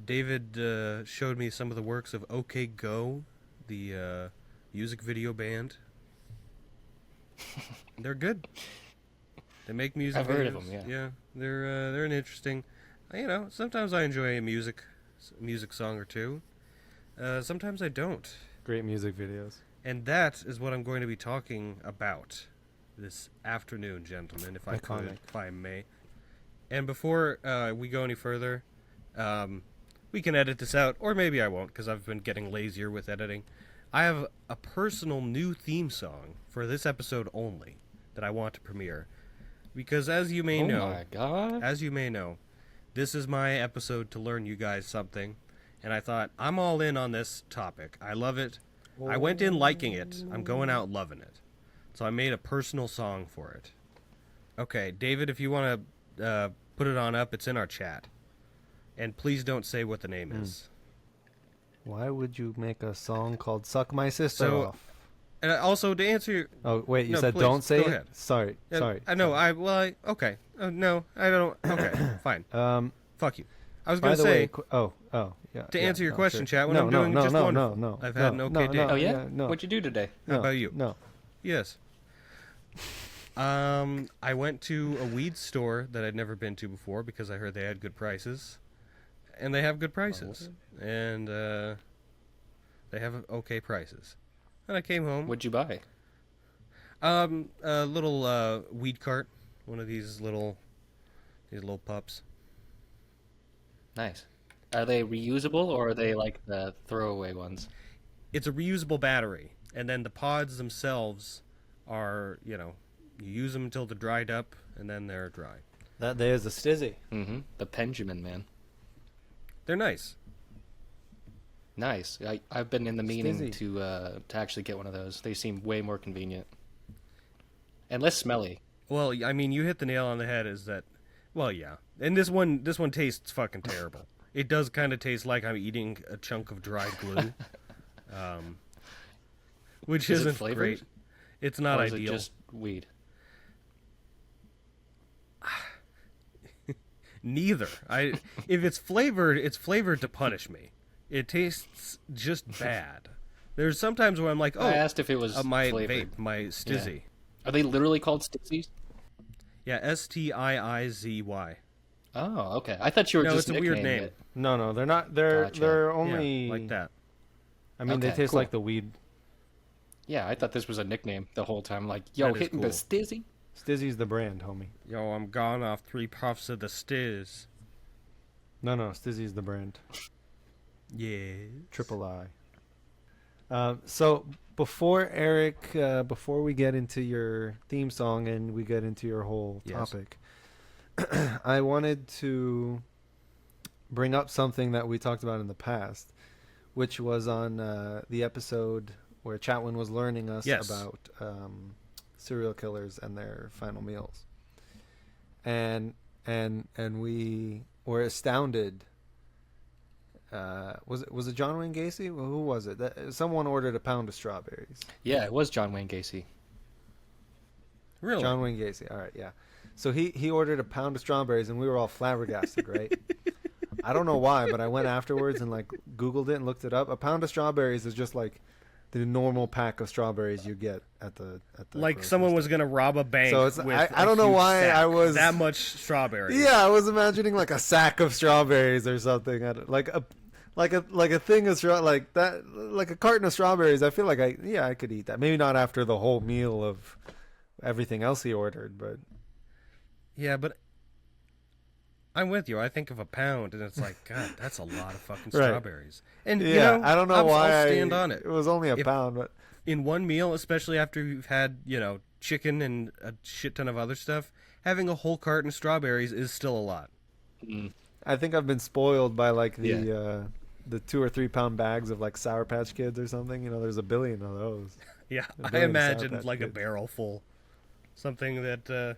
David showed me some of the works of OK Go, the music video band. They're good. They make music. I've videos. heard of them. Yeah. Yeah, they're an interesting. Sometimes I enjoy a music song or two. Sometimes I don't. Great music videos. And that is what I'm going to be talking about this afternoon, gentlemen, if I may. And before we go any further, we can edit this out, or maybe I won't, because I've been getting lazier with editing. I have a personal new theme song for this episode only that I want to premiere. Because as you may know, my God. this is my episode to learn you guys something. And I thought, I'm all in on this topic. I love it. I went in liking it. I'm going out loving it. So I made a personal song for it. Okay, David, if you want to put it on up, it's in our chat. And please don't say what the name is. Why would you make a song called Suck My Sister Off? And also, to answer your... Oh, wait, you said please, don't say go it? ahead. Sorry. I know, okay. No, I don't... Okay, fine. Fuck you. I was going to say... yeah. To answer your question, sure. chat, when I'm doing just wonderful. No. I've had an okay day. Oh, yeah? What'd you do today? How about you? No. Yes. I went to a weed store that I'd never been to before because I heard they had good prices. And they have good prices. And they have okay prices. And I came home. What'd you buy? A little weed cart. One of these little pups. Nice. Are they reusable, or are they like the throwaway ones? It's a reusable battery. And then the pods themselves are, you use them until they're dried up, and then they're dry. That there's a stizzy. Mm-hmm. The Benjamin, man. They're nice. Nice. I've been in the meaning Stizzy. to actually get one of those. They seem way more convenient. And less smelly. Well, I mean, you hit the nail on the head, is that... Well, yeah. And this one tastes fucking terrible. It does kind of taste like I'm eating a chunk of dried glue. Which Is it isn't flavored? great. It's not Or is ideal. it just weed? Neither. If it's flavored to punish me. It tastes just bad. There's sometimes where I'm like, I asked if it was my flavored. vape, my stizzy. Yeah. Are they literally called Stizzies? Yeah, Stiizy. Oh, okay. I thought you were No, just it's a weird nicknaming name. it. No, they're not. They're Gotcha. they're only Yeah, like that. I mean, they Okay, taste cool. like the weed. Yeah, I thought this was a nickname the whole time. Like, yo, That is hitting the cool. Stizzy? Stizzy's the brand, homie. Yo, I'm gone off 3 puffs of the stiz. No, Stizzy's the brand. Yeah. Triple I. So before Eric, before we get into your theme song and we get into your whole Yes. topic, I wanted to bring up something that we talked about in the past, which was on the episode where Chatwin was learning us Yes. about serial killers and their final meals, and we were astounded. Was it John Wayne Gacy? Well, who was it? Someone ordered a pound of strawberries. Yeah, it was John Wayne Gacy. Really? John Wayne Gacy. All right, yeah. So he ordered a pound of strawberries, and we were all flabbergasted, right? I don't know why, but I went afterwards and like Googled it and looked it up. A pound of strawberries is just like the normal pack of strawberries you get at the Like grocery someone store. was gonna rob a bank. So it's- with I a don't know huge why sack. I was- that much strawberries. Yeah, I was imagining like a sack of strawberries or something. Like a thing of like that, like a carton of strawberries. I feel like I could eat that. Maybe not after the whole meal of everything else he ordered, but Yeah, but I'm with you. I think of a pound, and it's like, God, that's a lot of fucking Right. strawberries. And yeah, I don't know why I'll stand on it. It was only a If- pound, but In one meal, especially after you've had, chicken and a shit ton of other stuff, having a whole carton of strawberries is still a lot. Mm. I think I've been spoiled by like the 2 or 3 pound bags of like Sour Patch Kids or something. There's a billion of those. Yeah, A I billion Sour imagined Patch like a Kids. barrel full. Something that,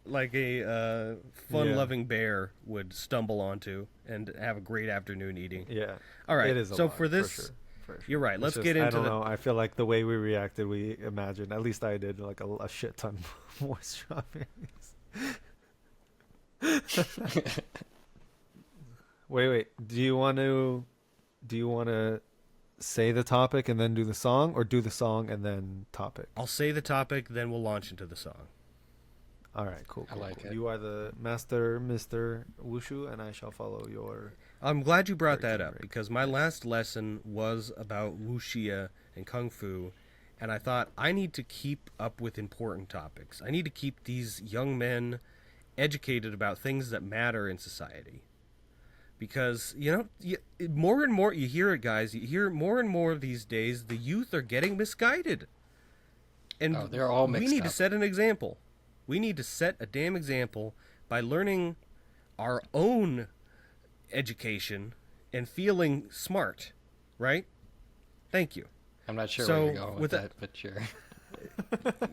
like a fun-loving bear would stumble onto and have a great afternoon eating. Yeah. All right, It is a so lot, for this, sure. you're right. It's Let's just- get into I don't the... know. I feel like the way we reacted, we imagined. At least I did, like a shit ton more strawberries. Wait. Do you want to say the topic and then do the song, or do the song and then topic? I'll say the topic, then we'll launch into the song. All right, cool. I like it. You are the master, Mr. Wushu, and I shall follow your... I'm glad you brought that up, because my last lesson was about wuxia and kung fu, and I thought I need to keep up with important topics. I need to keep these young men educated about things that matter in society. Because, more and more, you hear it, guys, you hear more and more these days, the youth are getting misguided. And they're all mixed we need up. to set an example. We need to set a damn example by learning our own education and feeling smart, right? Thank you. I'm not sure So, where you're going with that, but sure.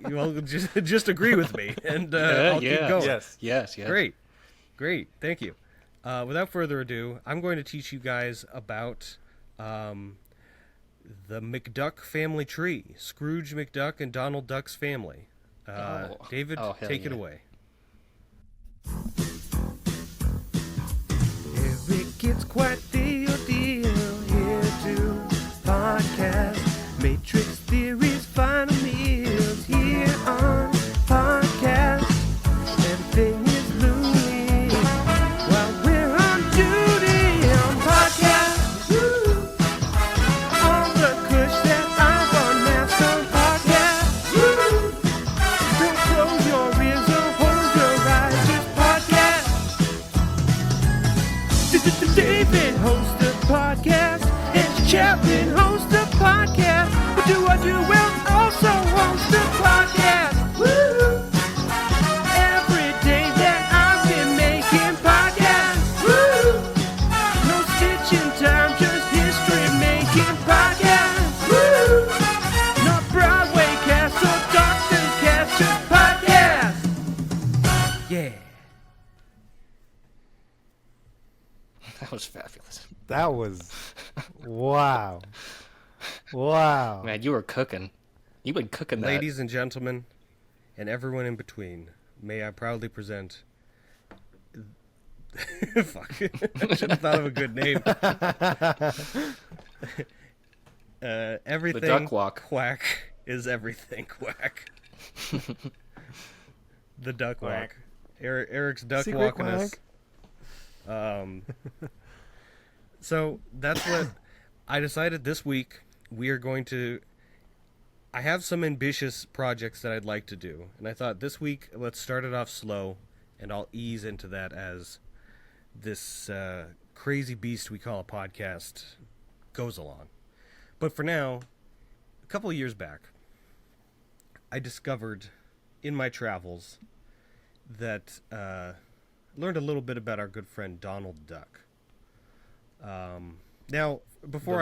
Well, just agree with me, and I'll keep going. Yes. Great. Thank you. Without further ado, I'm going to teach you guys about the McDuck family tree, Scrooge McDuck and Donald Duck's family. David, take it away. Eric gets quite the ordeal here to podcast. Matrix theories, final meals here on podcast. Everything is Louis while we're on duty on podcast. Woo! All the kush that I've on maps on podcast. Woo! Don't close your ears or hold your eyes, just podcast. David hosts the podcast, and Chapman hosts the podcast. But do I do well also host the podcast? Woo! Every day that I've been making podcasts. Woo! No stitching time, just history making podcasts. Woo! Not Broadway cast or Doctor's cast, just podcasts. Yeah. That was fabulous. That was... Wow. Wow. Man, you were cooking. You've been cooking that. Ladies and gentlemen, and everyone in between, may I proudly present... Fuck. I should have thought of a good name. Everything The duck walk. quack is everything quack. The duck Quack. walk. Eric's duck Secret walkiness. So that's what I decided this week. We are going to... I have some ambitious projects that I'd like to do. And I thought this week, let's start it off slow. And I'll ease into that as this crazy beast we call a podcast goes along. But for now, a couple of years back, I discovered in my travels that... learned a little bit about our good friend Donald Duck. Now, before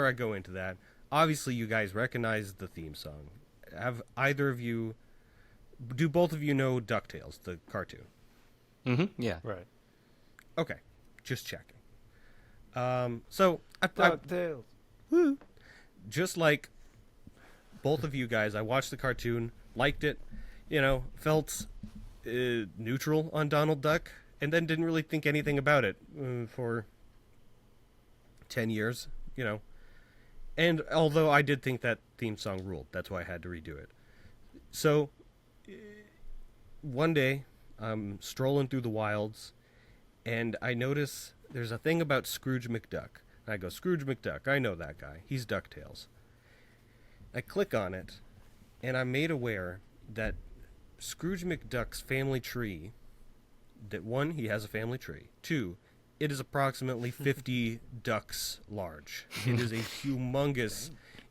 I go into that, obviously you guys recognize the theme song. Have either of you... Do both of you know DuckTales, the cartoon? Mm-hmm. Yeah. Right. Okay, just checking. So, DuckTales. Woo. Just like both of you guys, I watched the cartoon, liked it, felt neutral on Donald Duck, and then didn't really think anything about it for 10 years, And although I did think that theme song ruled, that's why I had to redo it. So, one day, I'm strolling through the wilds, and I notice there's a thing about Scrooge McDuck. And I go, Scrooge McDuck, I know that guy. He's DuckTales. I click on it, and I'm made aware that Scrooge McDuck's family tree, that one, he has a family tree. Two, it is approximately 50 ducks large. It is a humongous,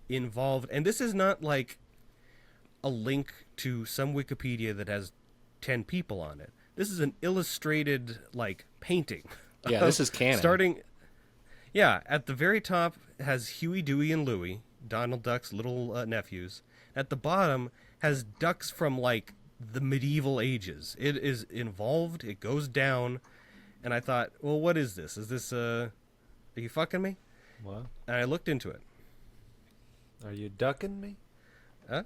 involved, and this is not like a link to some Wikipedia that has 10 people on it. This is an illustrated, painting. Yeah, this is canon. At the very top has Huey, Dewey, and Louie, Donald Duck's little nephews. At the bottom has ducks from, the medieval ages. It is involved. It goes down. And I thought, well, what is this? Is this, are you fucking me? What? And I looked into it. Are you ducking me? Huh?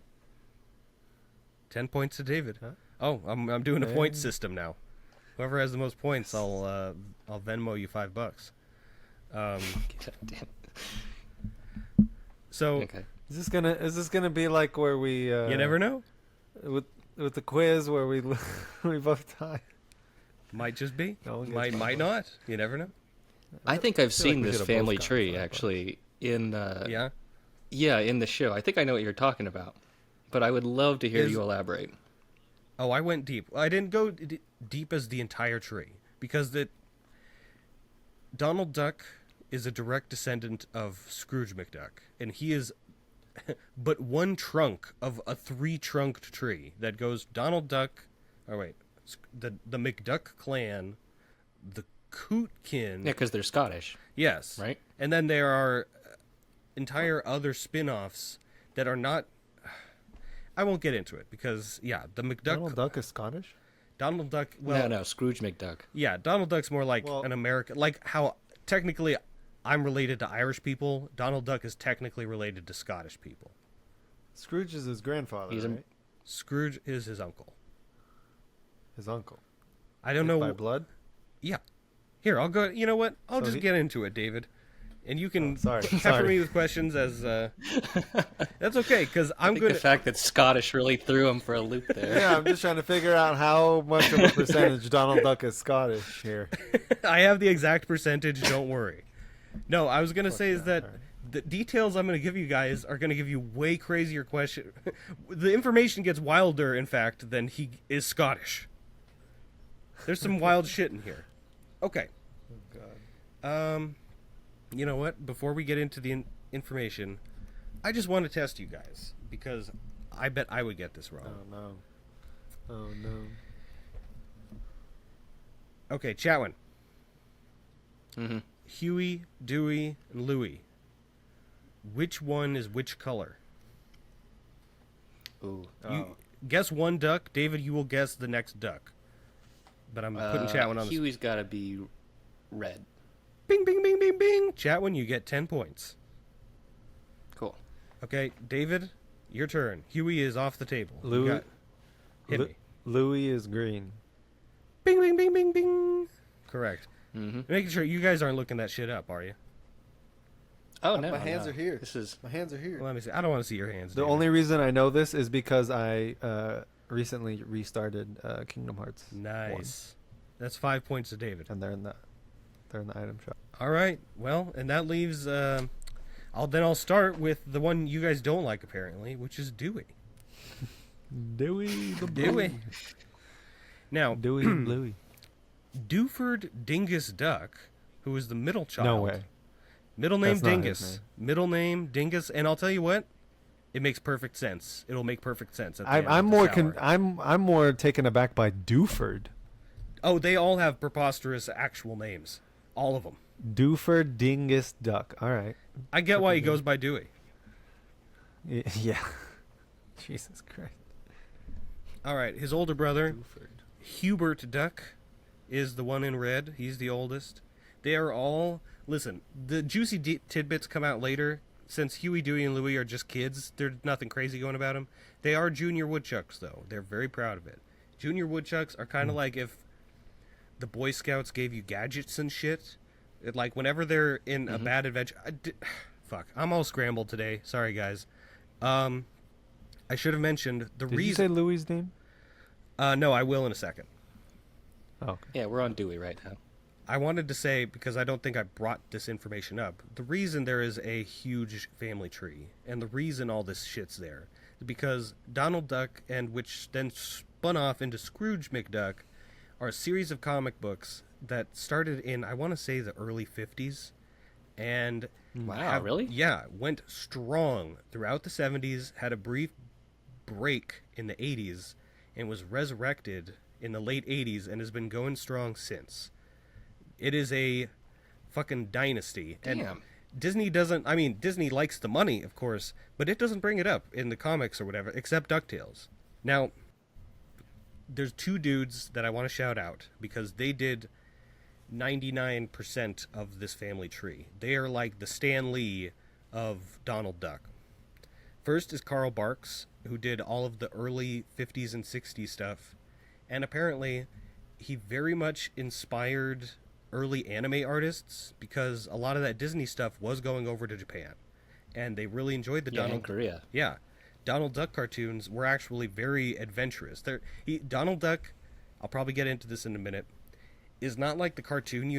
10 points to David. Huh? Oh, I'm doing a point system now. Whoever has the most points, I'll Venmo you $5. God damn. So Okay. Is this gonna be like where we? you never know. With the quiz where we we both tie. Might just be. No one gets Might $5. not. You never know. I think I've feel like seen we this could've both family gotten tree $5. actually in Yeah. yeah, in the show. I think I know what you're talking about, but I would love to hear Is- you elaborate. Oh, I went deep. I didn't go deep as the entire tree because Donald Duck is a direct descendant of Scrooge McDuck, and he is but one trunk of a 3-trunked tree that goes Donald Duck. Oh wait, the McDuck clan, the Cootkin. Yeah, because they're Scottish, Yes. right? And then there are entire other spin-offs that are not. I won't get into it because the McDuck. Donald Duck is Scottish. Donald Duck. Well, No, Scrooge McDuck. yeah, Donald Duck's more like Well- an American, like how technically I'm related to Irish people. Donald Duck is technically related to Scottish people. Scrooge is his grandfather, He's a- right? Scrooge is his uncle. His uncle. I don't Like know. by blood. Yeah. Here, I'll go. You know what? I'll So just he- get into it, David. And you can sorry, pepper sorry. me with questions as. That's okay, because I'm I think good. the fact that Scottish really threw him for a loop there. Yeah, I'm just trying to figure out how much of a percentage Donald Duck is Scottish here. I have the exact percentage. Don't worry. No, I was gonna say is that Alright. the details I'm gonna give you guys are gonna give you way crazier question. The information gets wilder, in fact, than he is Scottish. There's some wild shit in here. Okay. Oh, God. You know what? Before we get into the information, I just want to test you guys because I bet I would get this wrong. Oh no. Oh no. Okay, Chatwin. Mm-hmm. Huey, Dewey, and Louie. Which one is which color? Ooh. You guess one duck. David, you will guess the next duck. But I'm putting Chatwin on the Huey's got to be red. Bing, bing, bing, bing, bing. Chatwin, you get 10 points. Cool. Okay, David, your turn. Huey is off the table. You Louis- got- Hit me. Louis is green. Bing, bing, bing, bing, bing. Correct. Mm-hmm. Making sure you guys aren't looking that shit up, are you? Oh no, My hands no. are here. This is My hands are here. Let me see. I don't want to see your hands. The David. only reason I know this is because I recently restarted Kingdom Hearts. 1, Nice. That's 5 points to David. and they're in the item shop. All right. Well, and that leaves. I'll start with the one you guys don't like apparently, which is Dewey. Dewey the Dewey. Now, Dewey and Bluey. Dewford Dingus Duck, who is the middle child. No way. Middle name That's not his Dingus. Middle name Dingus, and I'll tell you what, it makes perfect sense. It'll make perfect sense. At the end I'm of the more shower. I'm more taken aback by Dewford. Oh, they all have preposterous actual names. All of them. Dewford Dingus Duck. All right. I get why he goes by Dewey. Yeah. Jesus Christ. All right, his older brother, Dewford. Hubert Duck, is the one in red. He's the oldest. They are all... Listen, the juicy tidbits come out later. Since Huey, Dewey, and Louie are just kids, there's nothing crazy going about them. They are junior woodchucks, though. They're very proud of it. Junior woodchucks are kind of like if the Boy Scouts gave you gadgets and shit. Like, whenever they're in a bad adventure... Fuck, I'm all scrambled today. Sorry, guys. I should have mentioned the Did you reason... say Louis' name? No, I will in a second. Oh, okay. yeah. We're on Dewey right now. I wanted to say, because I don't think I brought this information up, the reason there is a huge family tree, and the reason all this shit's there, is because Donald Duck, and which then spun off into Scrooge McDuck, are a series of comic books that started in, I want to say, the early 50s, and... Wow, really? Yeah, went strong throughout the 70s, had a brief break in the 80s, and was resurrected in the late 80s, and has been going strong since. It is a fucking dynasty. Damn. And Disney doesn't... I mean, Disney likes the money, of course, but it doesn't bring it up in the comics or whatever, except DuckTales. Now, there's two dudes that I want to shout out, because they did 99% of this family tree. They are like the Stan Lee of Donald Duck. First is Carl Barks, who did all of the early 50s and 60s stuff, and apparently he very much inspired early anime artists because a lot of that Disney stuff was going over to Japan, and they really enjoyed the in Korea. Yeah, Donald Duck cartoons were actually very adventurous. Donald Duck, I'll probably get into this in a minute, is not like the cartoon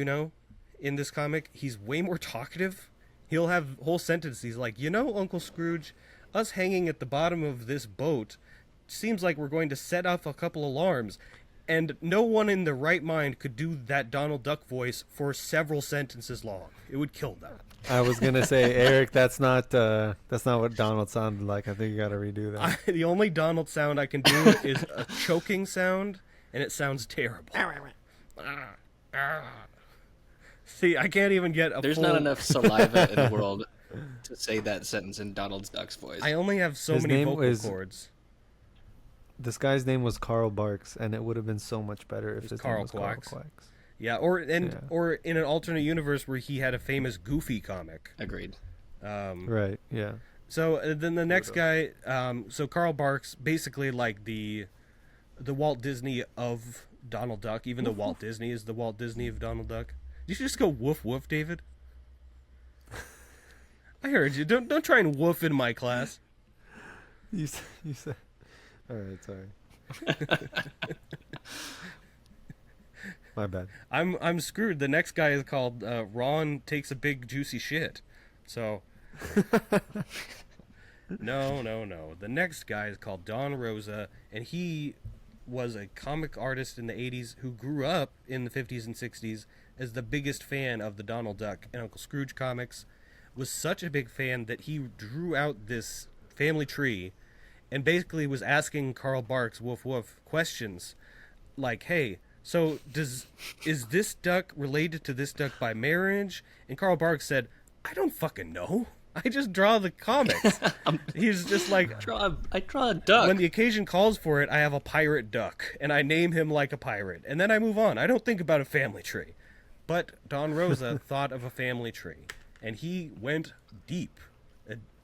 in this comic. He's way more talkative. He'll have whole sentences like, Uncle Scrooge, us hanging at the bottom of this boat seems like we're going to set off a couple alarms. And no one in their right mind could do that Donald Duck voice for several sentences long. It would kill them. I was gonna say, Eric, that's not what Donald sounded like. I think you got to redo that. The only Donald sound I can do is a choking sound, and it sounds terrible. See, I can't even get a There's not enough saliva in the world to say that sentence in Donald Duck's voice. I only have so many vocal cords. This guy's name was Carl Barks, and it would have been so much better if his name was Carl Quacks. Yeah, or in an alternate universe where he had a famous Goofy comic. Agreed. Right. Yeah. So then the next guy, so Carl Barks, basically like the Walt Disney of Donald Duck, even though Walt Disney is the Walt Disney of Donald Duck. You should just go woof woof, David. I heard you. Don't try and woof in my class. You said. All right, sorry. My bad. I'm screwed. The next guy is called Ron Takes a Big Juicy Shit. So no. The next guy is called Don Rosa, and he was a comic artist in the 80s who grew up in the 50s and 60s as the biggest fan of the Donald Duck and Uncle Scrooge comics. Was such a big fan that he drew out this family tree and basically was asking Carl Barks, woof woof, questions like, hey, so is this duck related to this duck by marriage? And Carl Barks said, I don't fucking know. I just draw the comics. He's just like, I draw a duck. When the occasion calls for it, I have a pirate duck, and I name him like a pirate. And then I move on. I don't think about a family tree. But Don Rosa thought of a family tree, and he went deep.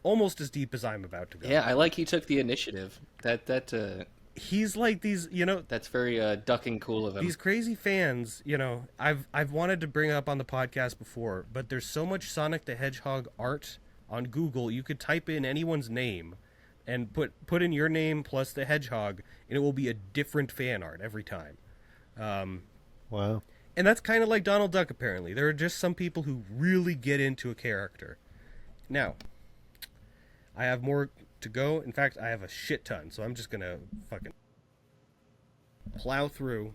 Almost as deep as I'm about to go. Yeah, I like he took the initiative. He's like these, That's very ducking cool of him. These crazy fans, I've wanted to bring up on the podcast before, but there's so much Sonic the Hedgehog art on Google. You could type in anyone's name and put in your name plus the hedgehog, and it will be a different fan art every time. Wow. And that's kind of like Donald Duck, apparently. There are just some people who really get into a character. Now, I have more to go. In fact, I have a shit ton, so I'm just going to fucking plow through.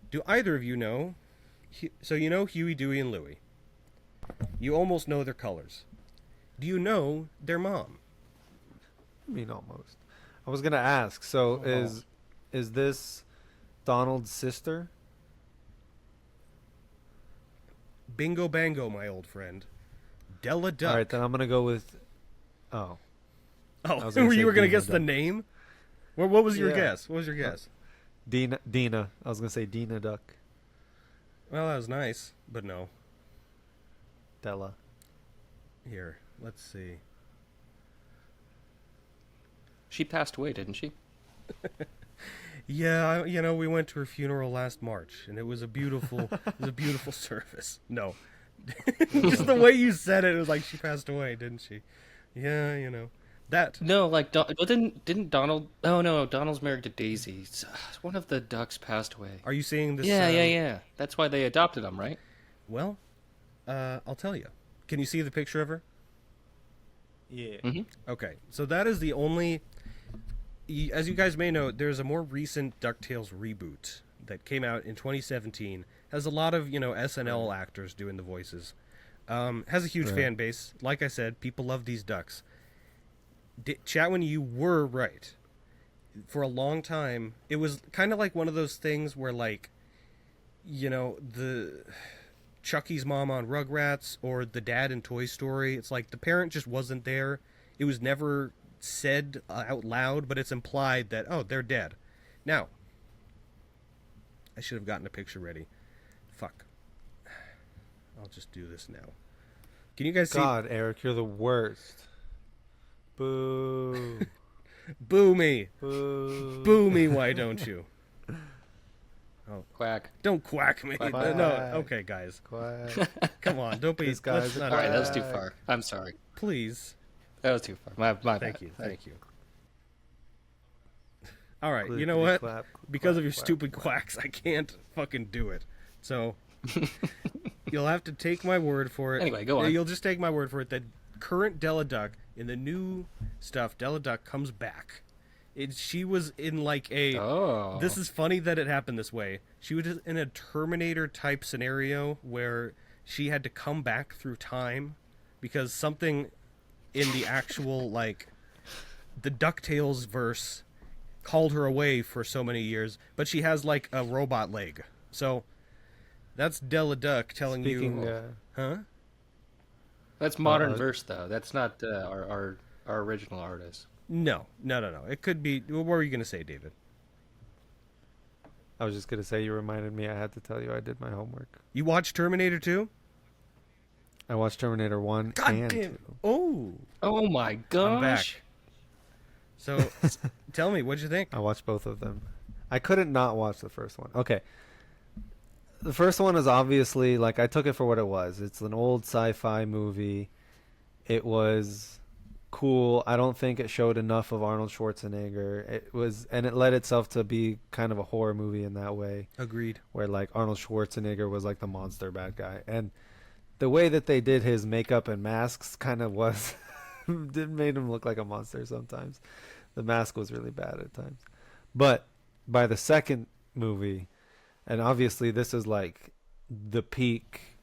Do either of you know? So you know Huey, Dewey, and Louie. You almost know their colors. Do you know their mom? I mean, almost. I was going to ask, so is this Donald's sister? Bingo bango, my old friend. Della Duck. All right, then I'm going to go with... Oh, you were going to guess Duck. the name? What was your guess? What was your guess? Dina. I was going to say Dina Duck. Well, that was nice, but no. Della. Here, let's see. She passed away, didn't she? Yeah, we went to her funeral last March, and it was a beautiful service. No. Just the way you said it was like she passed away, didn't she? Yeah, that. No, like didn't Donald? Oh no, Donald's married to Daisy. One of the ducks passed away. Are you seeing this? Yeah. That's why they adopted him, right? Well, I'll tell you. Can you see the picture of her? Yeah. Mm-hmm. Okay, so that is the only. As you guys may know, there's a more recent DuckTales reboot that came out in 2017. Has a lot of SNL actors doing the voices. Has a huge fan base. Like I said, people love these ducks. Chatwin, you were right. For a long time, it was kind of like one of those things where, like, the Chucky's mom on Rugrats or the dad in Toy Story. It's like the parent just wasn't there. It was never said out loud, but it's implied that, oh, they're dead. Now, I should have gotten a picture ready. Fuck. I'll just do this now. Can you guys see? God, Eric, you're the worst. Boo. Boo me. Boo. Boo me, why don't you? Oh, Quack. don't quack me. Quack. No, okay, guys. Quack. Come on, don't be. This guy's Let's a not. All right, that was quack. too far. I'm sorry. Please. That was too far. My bad. Thank you. All right, you Clippity know what? clap, Because clap, of your clap, stupid clap. quacks, I can't fucking do it. So you'll have to take my word for it. Anyway, go on. You'll just take my word for it that current Della Duck in the new stuff, Della Duck comes back. She was in like a. Oh. This is funny that it happened this way. She was in a Terminator type scenario where she had to come back through time because something in the actual like the DuckTales verse called her away for so many years, but she has like a robot leg. So that's Della Duck telling Speaking, you, huh? That's modern verse, though. That's not our original artist. No. It could be. What were you gonna say, David? I was just gonna say you reminded me. I had to tell you I did my homework. You watched Terminator 2? I watched Terminator 1 God and damn. 2. Oh, Oh my gosh. I'm back. So tell me, what'd you think? I watched both of them. I couldn't not watch the first one. Okay. The first one is obviously, like, I took it for what it was. It's an old sci-fi movie. It was cool. I don't think it showed enough of Arnold Schwarzenegger. And it led itself to be kind of a horror movie in that way, Agreed. where, like, Arnold Schwarzenegger was, like, the monster bad guy. And the way that they did his makeup and masks kind of was... made him look like a monster sometimes. The mask was really bad at times. But by the second movie, and obviously this is like the peak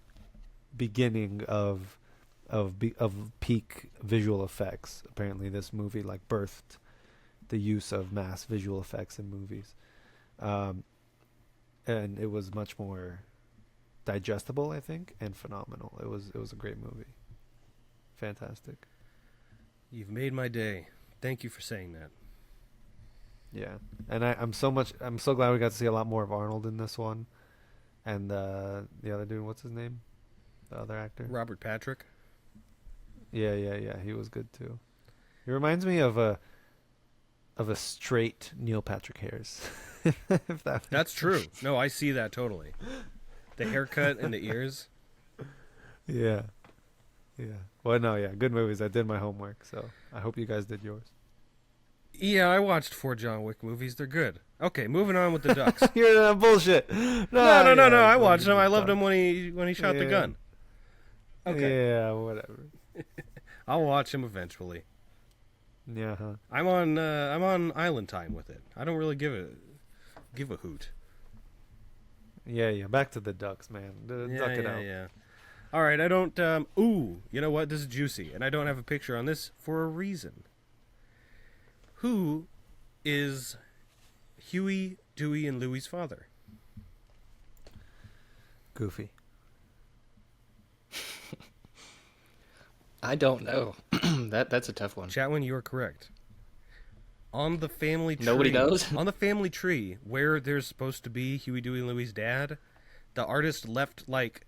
beginning of peak visual effects. Apparently this movie like birthed the use of mass visual effects in movies. And it was much more digestible, I think, and phenomenal. It was a great movie. Fantastic. You've made my day. Thank you for saying that. Yeah, and I'm so glad we got to see a lot more of Arnold in this one, and the other dude, what's his name? The other actor? Robert Patrick. Yeah, he was good too. He reminds me of a straight Neil Patrick Harris. If That's true. No, I see that totally. The haircut and the ears. Yeah. Well, no, yeah, good movies. I did my homework, so I hope you guys did yours. Yeah, I watched 4 John Wick movies. They're good. Okay, moving on with the Ducks. You're bullshit. No. No. I watched him. I loved him when he shot the gun. Okay. Yeah, whatever. I'll watch him eventually. Yeah. Huh. I'm on island time with it. I don't really give a hoot. Yeah. Back to the Ducks, man. Duck it out. Yeah. All right, I don't. Ooh, you know what? This is juicy, and I don't have a picture on this for a reason. Who is Huey, Dewey, and Louie's father? Goofy. I don't know. That's a tough one. Chatwin, you are correct. On the family tree. Nobody knows? On the family tree, where there's supposed to be Huey, Dewey, and Louie's dad, the artist left like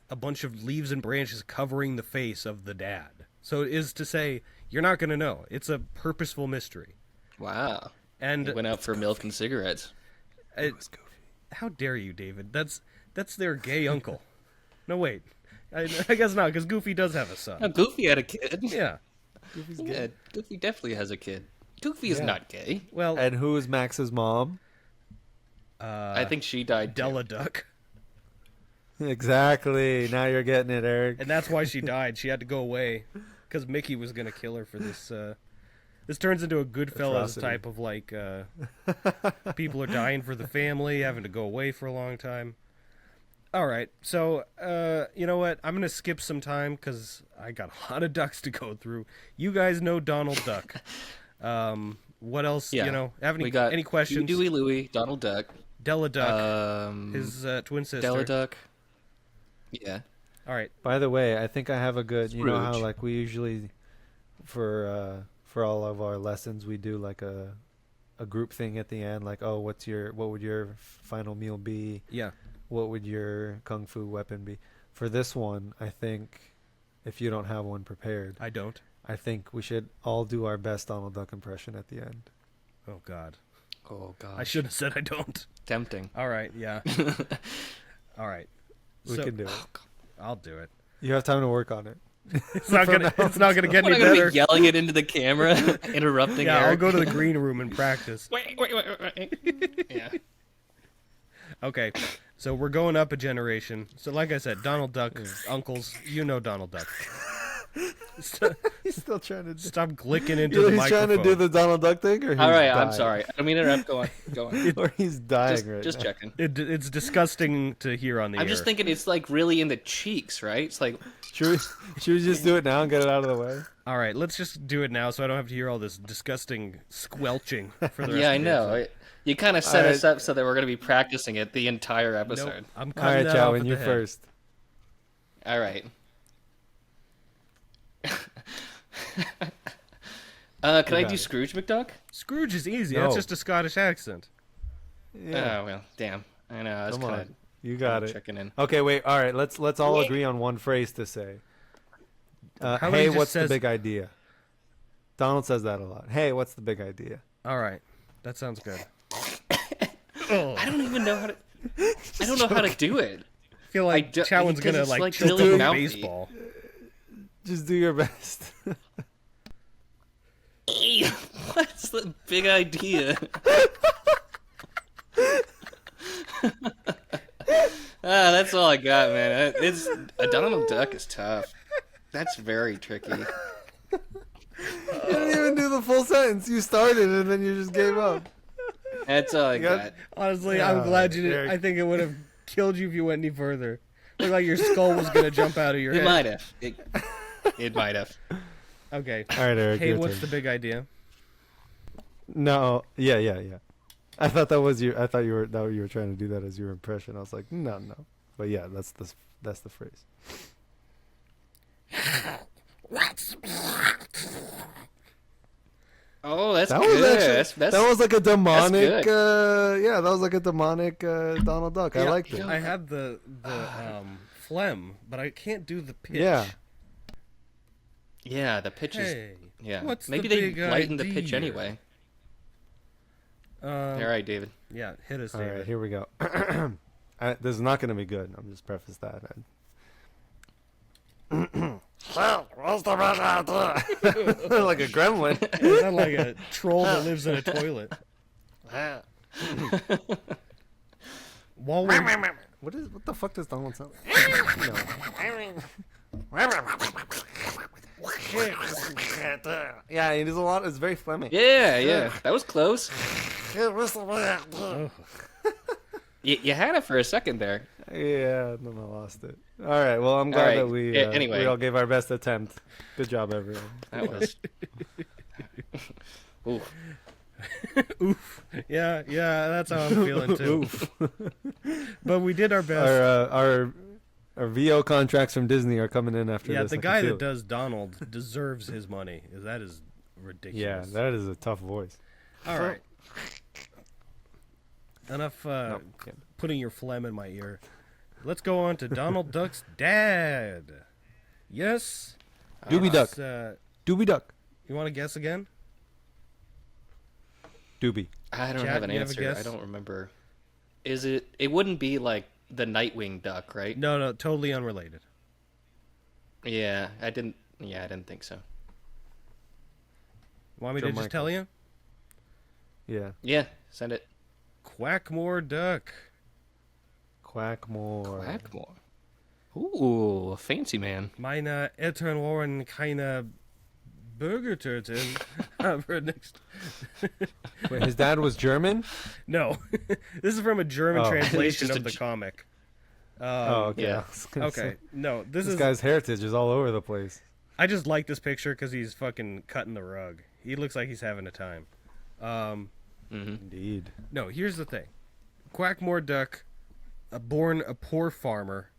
a bunch of leaves and branches covering the face of the dad. So it is to say, you're not going to know. It's a purposeful mystery. Wow. And He went out for milk and cigarettes. How dare you, David? That's their gay uncle. No, wait. I guess not, because Goofy does have a son. Oh, Goofy had a kid. Yeah. Yeah, Goofy definitely has a kid. Goofy is not gay. Well, And who is Max's mom? I think she died. Della Duck. Exactly. Now you're getting it, Eric. And that's why she died. She had to go away because Mickey was going to kill her for this. This turns into a Goodfellas Atrocity. type of like people are dying for the family, having to go away for a long time. All right, so you know what? I'm going to skip some time because I got a lot of ducks to go through. You guys know Donald Duck. What else? Yeah. You know, have We got any questions? Dewey, Louie, Donald Duck, Della Duck, his twin sister. Della Duck. Yeah. All right. By the way, I think I have a good. You know how Scrooge. like we usually, for all of our lessons, we do like a group thing at the end. Like, oh, what would your final meal be? Yeah. What would your kung fu weapon be? For this one, I think, if you don't have one prepared, I don't. I think we should all do our best Donald Duck impression at the end. Oh God. Oh God. I should have said I don't. Tempting. All right, yeah. All right. We can do it. I'll do it. You have time to work on it. It's not gonna get What, any I'm gonna better. be yelling it into the camera, interrupting Yeah, I'll Eric? go to the green room and practice. Wait. Yeah. Okay, so we're going up a generation. So like I said, Donald Duck, uncles, you know Donald Duck. He's still trying to. Stop glicking into Either the he's microphone. trying to do the Donald Duck thing, or he's All right, dying. I'm sorry. I don't mean to interrupt. Go on. Or he's dying right Just now. checking. It's disgusting to hear on the air. I'm just thinking it's like really in the cheeks, right? It's like Should we just do it now and get it out of the way? All right, let's just do it now so I don't have to hear all this disgusting squelching for the rest yeah, I of the know. episode. You kind of set All us up so that we're going to be practicing it the entire episode. Nope, I'm All cutting right, that off Chowan, at you the head. first. All right. Can I got do it. Scrooge McDuck? Scrooge is easy. No. That's just a Scottish accent. Yeah, Oh well, damn. I know. I was come kind on, you got of it. checking in. Okay, wait. All right, let's all agree on one phrase to say. How about Hey, he just what's says- the big idea? Donald says that a lot. Hey, what's the big idea? All right, that sounds good. I don't even know how to. I don't know how to do it. I feel like Chowan's because gonna it's, like like, tilt really a mouthy. baseball. Just do your best. What's the big idea? That's all I got, man. It's a Donald Duck is tough. That's very tricky. You didn't even do the full sentence. You started and then you just gave up. That's all I got- got. Honestly, Yeah, I'm glad you didn't. Eric. I think it would have killed you if you went any further. Looked like your skull was gonna jump out of your It head. might have. It might have. Okay. All right, Eric. Hey, your what's turn. the big idea? No, yeah. I thought that was you. I thought you were trying to do that as your impression. I was like, no. But yeah, that's the phrase. Oh, that's That good. was actually that's that was like a demonic. good. Yeah, that was like a demonic Donald Duck. I Yeah, liked it. I had the phlegm, but I can't do the pitch. Yeah. Yeah, the pitch is. Hey, Yeah. what's Maybe the they big lighten the pitch idea? anyway. Um, All right, David. Yeah, hit us, All David. right, here we go. This is not going to be good. I'm just preface that. Well, what's the best idea? Like a gremlin. You sound like a troll that lives in a toilet. While we're, What the fuck does Donald sound? Yeah, it is a lot. It's very phlegmy. Yeah. That was close. oh, You had it for a second there. Yeah, then I lost it. All right. Well, I'm glad right, that we anyway. we all gave our best attempt. Good job, everyone. That was. Ooh. oof. Yeah, that's how I'm feeling too. But we did our best. Our VO contracts from Disney are coming in after Yeah, this. the I can guy feel that it. does Donald deserves his money. That is Yeah, ridiculous. that is a tough voice. All right. Enough No, can't. putting your phlegm in my ear. Let's go on to Donald Duck's dad. Yes. Doobie Duck. It's, Doobie Duck. you want to guess again? Doobie. I don't Chad, have an you have a answer. guess? I don't remember. Is it? It wouldn't be like the Nightwing duck, right? No, totally unrelated. Yeah, I didn't think so. Want me Joe to just tell you? Yeah. Yeah, send it. Quackmore Duck. Quackmore. Quackmore. Ooh, fancy man. Meine Eltern waren keine Burgertöten. For next. Wait, his dad was German? No, this is from a German Oh. translation It's just of a the comic. Oh, okay. yeah. I was gonna Okay, say, no, this This is. guy's heritage is all over the place. I just like this picture because he's fucking cutting the rug. He looks like he's having a time. Indeed. No, here's the thing. Quackmore Duck, born a poor farmer,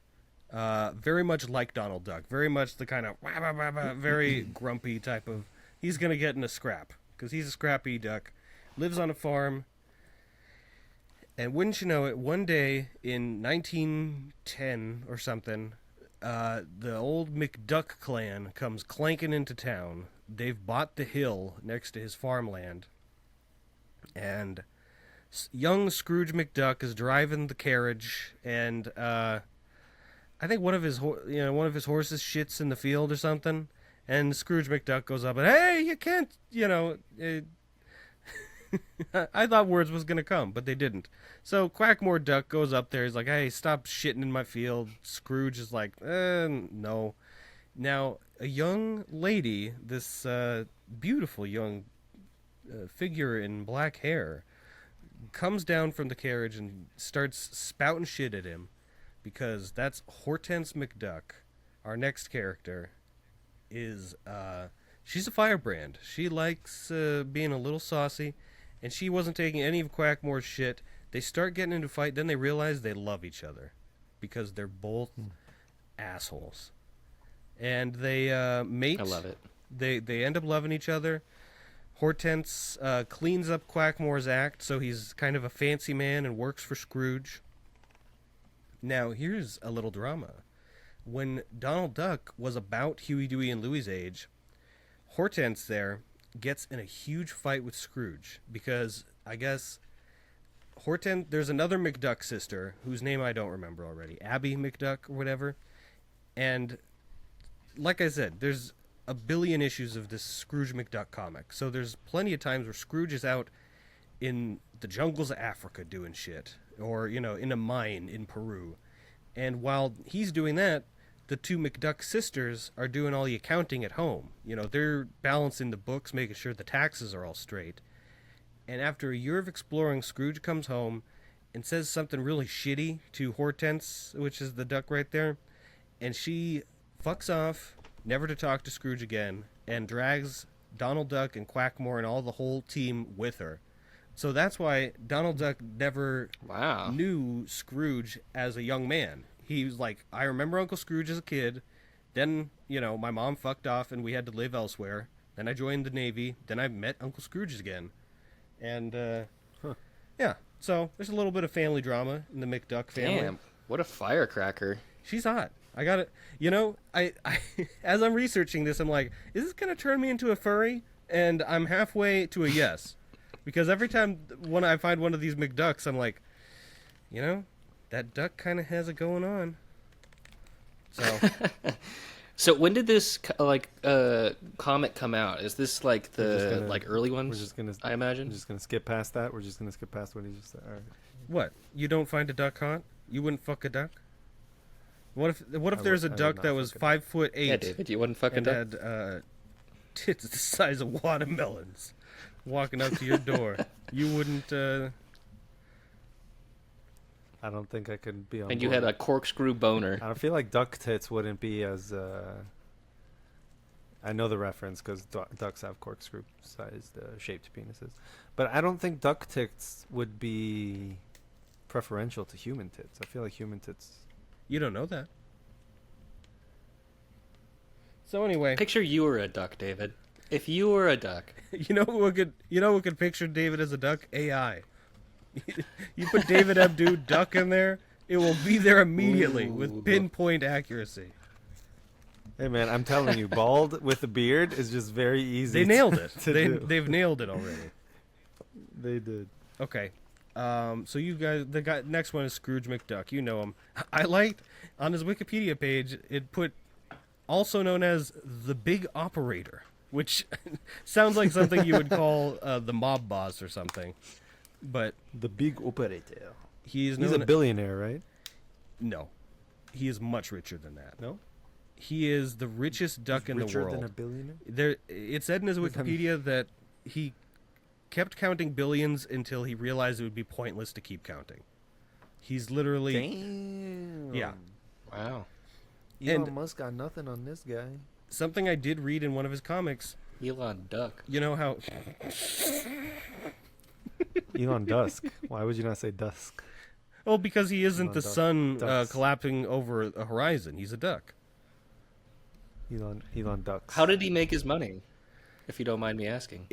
very much like Donald Duck. Very much the kind of wah, wah, wah, wah, very grumpy type of. He's gonna get in a scrap because he's a scrappy duck. Lives on a farm. And wouldn't you know it, one day in 1910 or something, the old McDuck clan comes clanking into town. They've bought the hill next to his farmland. And young Scrooge McDuck is driving the carriage, and I think one of his horses shits in the field or something, and Scrooge McDuck goes up and, hey, you can't, I thought words was gonna come, but they didn't. So Quackmore Duck goes up there. He's like, "Hey, stop shitting in my field." Scrooge is like, "No." Now a young lady, this beautiful young figure in black hair, comes down from the carriage and starts spouting shit at him, because that's Hortense McDuck. Our next character is she's a firebrand. She likes being a little saucy. And she wasn't taking any of Quackmore's shit. They start getting into a fight. Then they realize they love each other, because they're both assholes. And they mate. I love it. They end up loving each other. Hortense cleans up Quackmore's act, so he's kind of a fancy man and works for Scrooge. Now, here's a little drama. When Donald Duck was about Huey, Dewey, and Louie's age, Hortense there gets in a huge fight with Scrooge, because I guess there's another McDuck sister whose name I don't remember already, Abby McDuck or whatever, and like I said, there's a billion issues of this Scrooge McDuck comic, so there's plenty of times where Scrooge is out in the jungles of Africa doing shit, or in a mine in Peru, and while he's doing that, the two McDuck sisters are doing all the accounting at home. They're balancing the books, making sure the taxes are all straight. And after a year of exploring, Scrooge comes home and says something really shitty to Hortense, which is the duck right there. And she fucks off, never to talk to Scrooge again, and drags Donald Duck and Quackmore and all the whole team with her. So that's why Donald Duck never knew Scrooge as a young man. He was like, I remember Uncle Scrooge as a kid. Then, my mom fucked off and we had to live elsewhere. Then I joined the Navy. Then I met Uncle Scrooge again. And, yeah. So there's a little bit of family drama in the McDuck family. Damn, what a firecracker. She's hot. I got it. I as I'm researching this, I'm like, is this going to turn me into a furry? And I'm halfway to a yes. Because every time when I find one of these McDucks, I'm like, that duck kind of has it going on. So, so when did this comic come out? Is this like the early ones? We're just gonna. I imagine. We're just gonna skip past that. We're just gonna skip past what he just said. All right. What? You don't find a duck hot? You wouldn't fuck a duck? What if there's a duck that was 5'8"? Yeah, David, you wouldn't fuck a duck. Had tits the size of watermelons, walking up to your door. You wouldn't. I don't think I could be on. And you board. had a corkscrew boner. I feel like duck tits wouldn't be as. I know the reference because ducks have corkscrew-sized shaped penises, but I don't think duck tits would be preferential to human tits. I feel like human tits. You don't know that. So anyway, Picture you were a duck, David. If you were a duck, who could picture David as a duck? AI. You put David Abdu duck in there, it will be there immediately with pinpoint accuracy. Hey man, I'm telling you, bald with a beard is just very easy. They nailed it. They've nailed it already. They did. Okay. So you guys, next one is Scrooge McDuck. You know him. I liked on his Wikipedia page it put also known as the Big Operator, which sounds like something you would call the mob boss or something. But the Big Operator. He's a billionaire, right? No, he is much richer than that. No, he is the richest duck in the world. Richer than a billionaire? It said in his Wikipedia that he kept counting billions until he realized it would be pointless to keep counting. He's literally... Damn. Yeah. wow. Elon Musk got nothing on this guy. Something I did read in one of his comics. Elon Duck. You know how... Elon Dusk. Why would you not say Dusk? Oh, because he isn't Elon the sun Ducks. collapsing over a horizon. He's a duck. Elon Ducks. How did he make his money, if you don't mind me asking?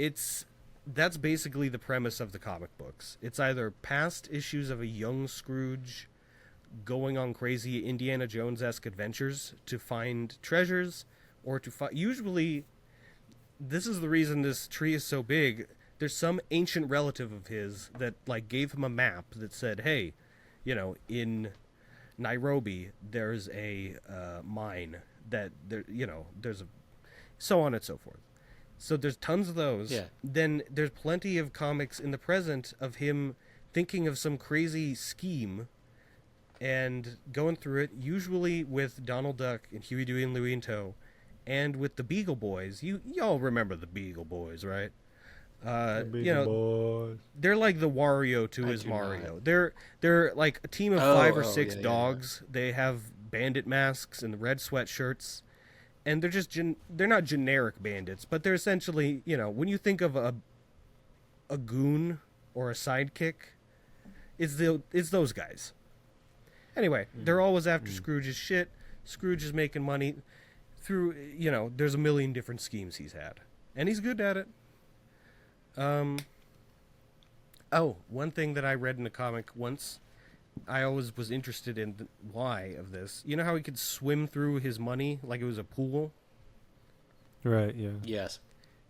That's basically the premise of the comic books. It's either past issues of a young Scrooge going on crazy Indiana Jones-esque adventures to find treasures, or to find... Usually, this is the reason this tree is so big. there's some ancient relative of his that like gave him a map that said, hey, in Nairobi there's a mine that there's a, so on and so forth. So there's tons of those. Yeah. Then there's plenty of comics in the present of him thinking of some crazy scheme and going through it, usually with Donald Duck and Huey, Dewey, and Louie in tow, and with the Beagle Boys. Y'all remember the Beagle Boys, right? Boys. They're like the Wario to his Mario. They're like a team of 5 or 6 dogs. Yeah. They have bandit masks and red sweatshirts, and they're just they're not generic bandits, but they're essentially, when you think of a goon or a sidekick, it's those guys. Anyway, they're always after Scrooge's shit. Scrooge is making money through, there's a million different schemes he's had, and he's good at it. One thing that I read in a comic once, I always was interested in the why of this. You know how he could swim through his money like it was a pool? Right, yeah. Yes.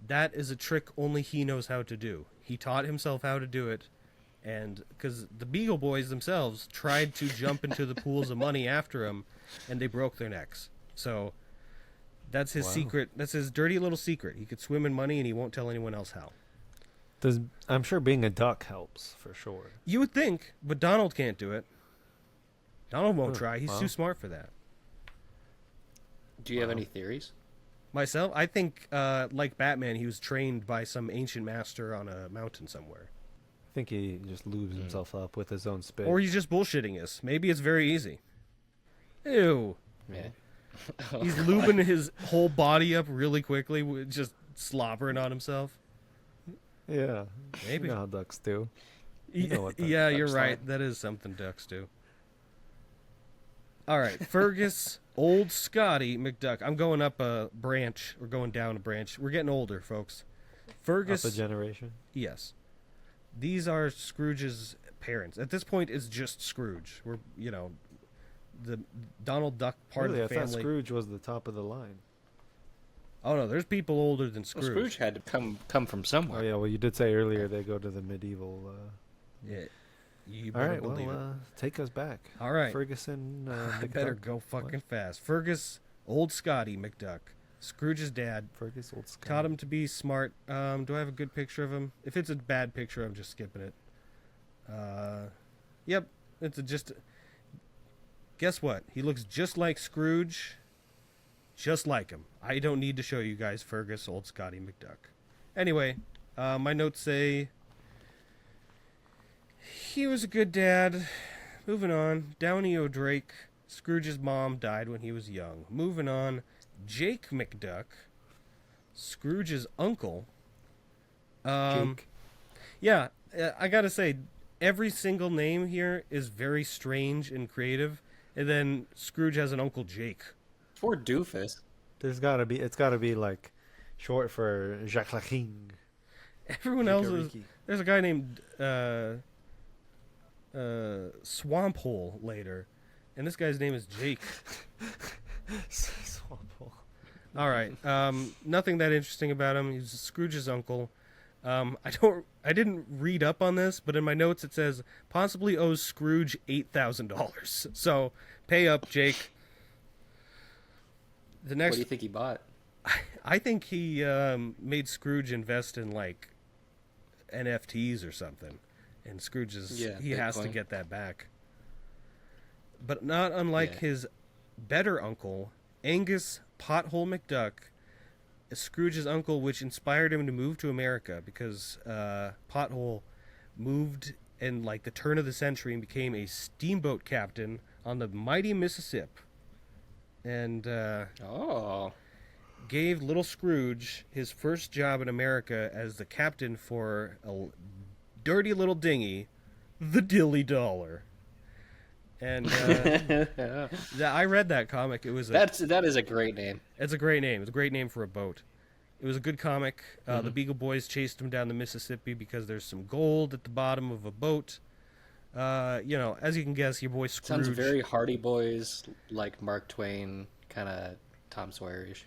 That is a trick only he knows how to do. He taught himself how to do it, and because the Beagle Boys themselves tried to jump into the pools of money after him, and they broke their necks. So that's his secret. That's his dirty little secret. He could swim in money, and he won't tell anyone else how. I'm sure being a duck helps, for sure. You would think, but Donald can't do it. Donald won't try. He's too smart for that. Do you have any theories? Myself, I think, like Batman, he was trained by some ancient master on a mountain somewhere. I think he just lubes himself up with his own spit. Or he's just bullshitting us. Maybe it's very easy. Ew. Yeah. He's lubing his whole body up really quickly, just slobbering on himself. Yeah. Maybe. You know how ducks do. Yeah, you're right. That is something ducks do. All right. Fergus, old Scotty McDuck. I'm going up a branch. We're going down a branch. We're getting older, folks. Fergus. Up a generation? Yes. These are Scrooge's parents. At this point, it's just Scrooge. We're, the Donald Duck part of the family. I thought Scrooge was the top of the line. Oh, no, there's people older than Scrooge. Well, Scrooge had to come from somewhere. Oh, yeah, well, you did say earlier they go to the medieval... Yeah. You all right, believe well, take us back. All right. Ferguson I better go fucking fast. Fergus, old Scotty McDuck. Scrooge's dad. Fergus, old Scotty. Taught him to be smart. Do I have a good picture of him? If it's a bad picture, I'm just skipping it. Yep. Guess what? He looks just like Scrooge. Just like him. I don't need to show you guys Fergus, old Scotty McDuck. Anyway, my notes say he was a good dad. Moving on. Downey O'Drake. Scrooge's mom died when he was young. Moving on. Jake McDuck. Scrooge's uncle. Jake. Yeah, I gotta say, every single name here is very strange and creative. And then Scrooge has an Uncle Jake. Poor doofus. It's gotta be like short for Jacques Laking. Everyone else is. There's a guy named Swamp Hole later, and this guy's name is Jake. Swamp Hole. All right. Nothing that interesting about him. He's Scrooge's uncle. I didn't read up on this, but in my notes it says possibly owes Scrooge $8,000. So pay up, Jake. The next. What do you think he bought? I think he made Scrooge invest in like NFTs or something, and Scrooge he has to get that back. But not unlike his better uncle, Angus Pothole McDuck, Scrooge's uncle, which inspired him to move to America because Pothole moved in like the turn of the century and became a steamboat captain on the mighty Mississippi. And gave little Scrooge his first job in America as the captain for a dirty little dinghy, the Dilly Dollar. And I read that comic. It was that is a great name. It's a great name. It's a great name for a boat. It was a good comic. The Beagle Boys chased him down the Mississippi because there's some gold at the bottom of a boat. As you can guess, your boy Scrooge. Sounds very Hardy Boys, like Mark Twain, kind of Tom Sawyer-ish.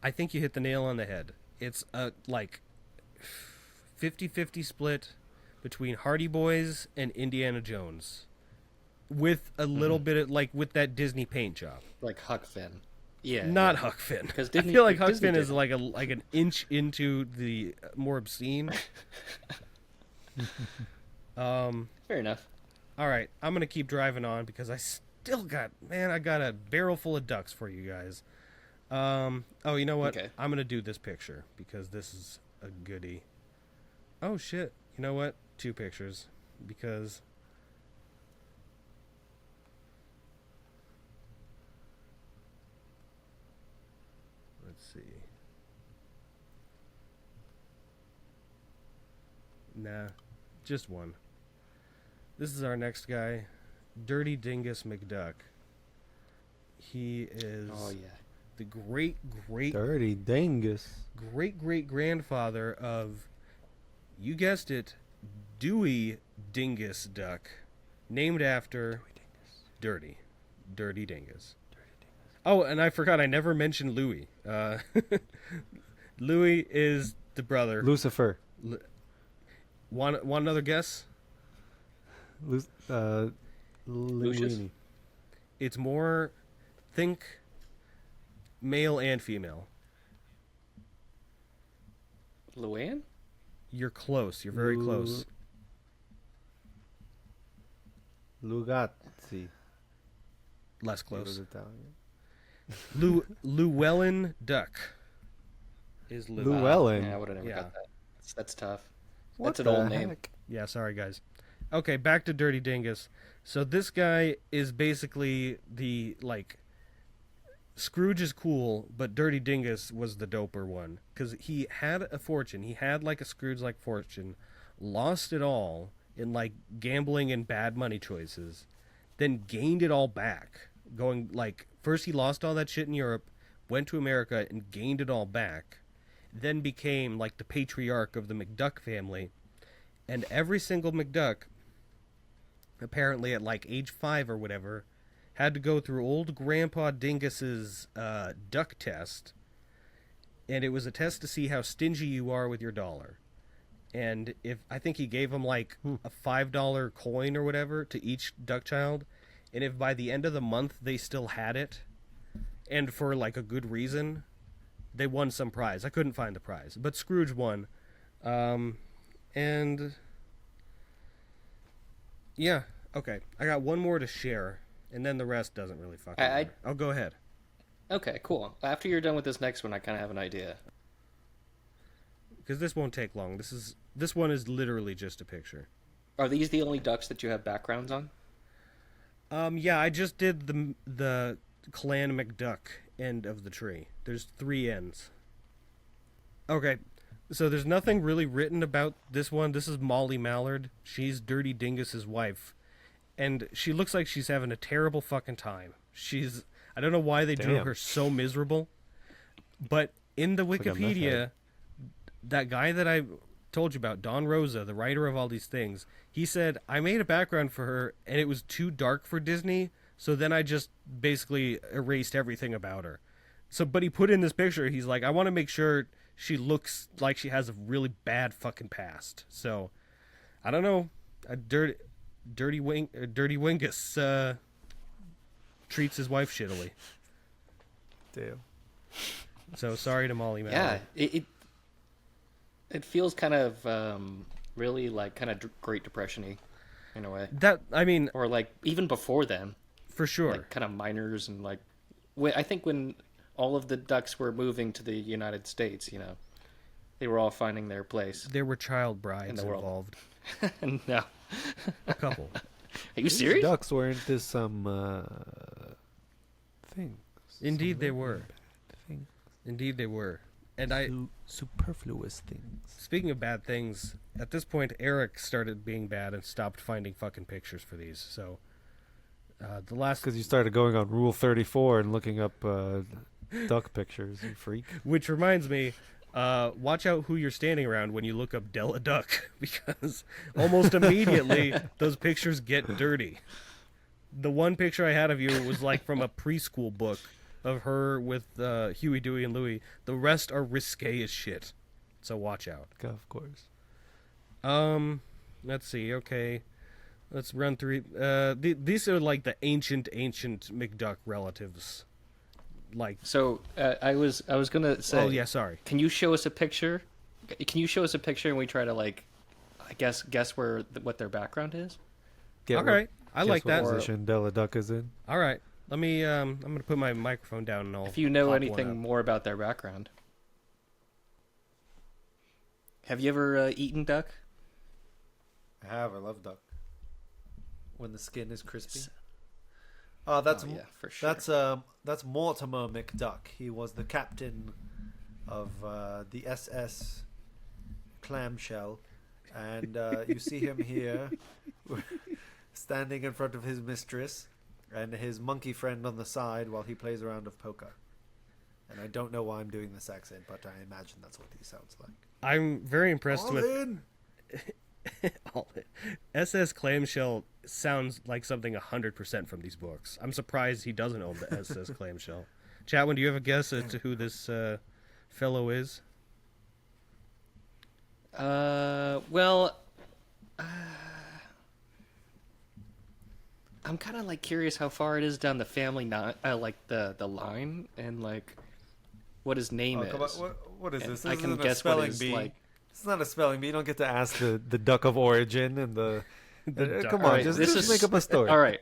I think you hit the nail on the head. It's 50-50 split between Hardy Boys and Indiana Jones, with a little bit of with that Disney paint job. Like Huck Finn. Yeah. Not Huck Finn. Because I feel like Huck Finn is like an inch into the more obscene. Fair enough. All right, I'm gonna keep driving on because I got a barrel full of ducks for you guys. Oh, you know what? Okay. I'm gonna do this picture because this is a goodie. Oh shit! You know what? 2 pictures because. Let's see. Nah, just one. This is our next guy, Dirty Dingus McDuck. He is the great Dirty Dingus. great grandfather of, you guessed it, Dewey Dingus Duck, named after Dirty Dingus. Oh, and I forgot, I never mentioned Louis. Louis is the brother. Lucifer. One another guess? Linguini. It's more, think male and female. Luann? You're close. You're very close. Lugazzi. Less close. Italian. Llewellyn Duck is Llewellyn. Yeah, I would have never Yeah. got that. That's tough. What That's an the old name. heck? Yeah, sorry guys. Okay, back to Dirty Dingus. So this guy is basically the Scrooge is cool, but Dirty Dingus was the doper one because he had a fortune. He had a Scrooge-like fortune, lost it all in gambling and bad money choices, then gained it all back. Going first he lost all that shit in Europe, went to America and gained it all back, then became the patriarch of the McDuck family, and every single McDuck, apparently at age 5 or whatever, had to go through old Grandpa Dingus's duck test, and it was a test to see how stingy you are with your dollar. And I think he gave him a $5 coin or whatever to each duck child, and if by the end of the month they still had it, and for a good reason, they won some prize. I couldn't find the prize, but Scrooge won. And yeah, okay. I got one more to share, and then the rest doesn't really fucking matter. I'll go ahead. Okay, cool. After you're done with this next one, I kind of have an idea. Because this won't take long. This one is literally just a picture. Are these the only ducks that you have backgrounds on? Yeah, I just did the Clan McDuck end of the tree. There's 3 ends. Okay, so there's nothing really written about this one. This is Molly Mallard. She's Dirty Dingus's wife, and she looks like she's having a terrible fucking time. I don't know why they drew her so miserable, but in the Wikipedia, that guy that I told you about, Don Rosa, the writer of all these things, he said, I made a background for her and it was too dark for Disney, so then I just basically erased everything about her. But he put in this picture, he's like, I want to make sure she looks like she has a really bad fucking past. So, I don't know, a Dirty Wingus treats his wife shittily. Damn. So sorry to Molly Mallard. Yeah, it feels kind of really kind of Great Depression-y in a way. Or even before then, for sure, kind of miners and I think when all of the ducks were moving to the United States, they were all finding their place. There were child brides involved. No, a couple. Are you serious? Ducks were into some things. Indeed, they were. Indeed, they were. And superfluous things. Speaking of bad things, at this point, Eric started being bad and stopped finding fucking pictures for these. So, the last because you started going on Rule 34 and looking up duck pictures, you freak. Which reminds me, watch out who you're standing around when you look up Della Duck, because almost immediately those pictures get dirty. The one picture I had of you was from a preschool book of her with Huey, Dewey, and Louie. The rest are risque as shit. So watch out. Of course. Let's see. Okay, let's run through. These are like the ancient McDuck relatives. Like, So I was gonna say. oh yeah, sorry. Can you show us a picture? Can you show us a picture and we try to like, I guess what their background is? All right, I like that. Position Della Duck is in. All right, let me. I'm gonna put my microphone down and I'll. If you know pop one anything up. more about their background. Have you ever eaten duck? I have. I love duck. When the skin is crispy. Oh, that's yeah, for sure. That's Mortimer McDuck. He was the captain of the SS Clamshell, and you see him here, standing in front of his mistress and his monkey friend on the side while he plays a round of poker. And I don't know why I'm doing this accent, but I imagine that's what he sounds like. I'm very impressed All with. in. All in. SS Clamshell sounds like something 100% from these books. I'm surprised he doesn't own the SS Clamshell. Chatwin, do you have a guess as to who this fellow is? Well, I'm kind of like curious how far it is down the family like the line and like what his name is. Come on. What is And this? I This can isn't a guess what spelling his, bee. like- It's not a spelling bee. You don't get to ask the duck of origin and the. duck. Come on, Alright, just this is- make up a story. All right,